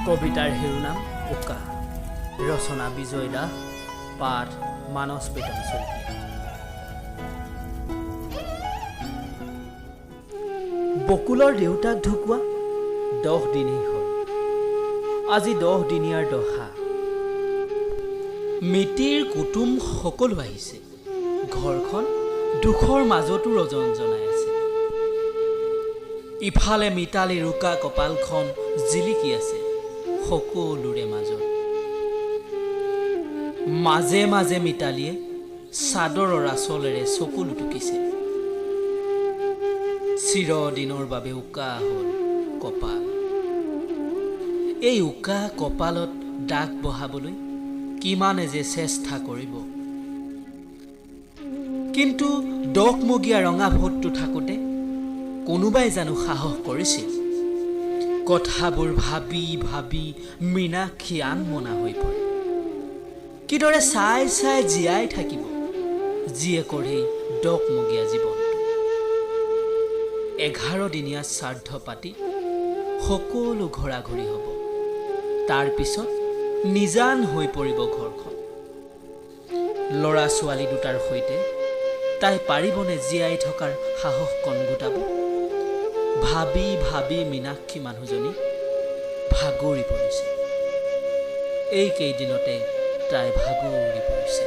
কবিতাৰ শিৰোনাম উকা, ৰচনা বিজয় দাস, পাঠ মানস প্ৰীতম শইকীয়া। বকুলৰ দেউতাক ঢুকুৱা 10 দিনেই হ'ল। আজি 10 দিনীয়াৰ দহা। মিতিৰ কুটুম সকলো আহিছে। ঘৰখন দুখৰ মাজতো ৰজন জনাই আছে। ইফালে মিতালীৰ ৰুকা কপালখন জিলিকি আছে সকলোৰে মাজত। মাজে মাজে মিতালীয়ে চাদৰৰ আঁচলেৰে চকু লুটুকিছে। চিৰদিনৰ বাবে উকা হ'ল কপাল। এই উকা কপালত দাগ বহাবলৈ কিমানে যে চেষ্টা কৰিব, কিন্তু দহমগীয়া ৰঙা ভোটটো থাকোঁতে কোনোবাই জানো সাহস কৰিছিল? কথাবোৰ ভাবি ভাবি মীনাক্ষী আনমনা হৈ পৰে। কিদৰে চাই চাই জীয়াই থাকিব জীয়েকৰ এই দহমগীয়া জীৱনটো। 11 দিনীয়া শ্ৰাদ্ধ পাতি সকলো ঘৰাঘৰি হ'ব। তাৰ পিছত নিজান হৈ পৰিব ঘৰখন। ল'ৰা ছোৱালী দুটাৰ সৈতে তাই পাৰিবনে জীয়াই থকাৰ সাহস কণ গোটাব? ভাবি ভাবি মীনাক্ষী মানুহজনী ভাগৰি পৰিছে। এইকেইদিনতে তাই ভাগৰি পৰিছে।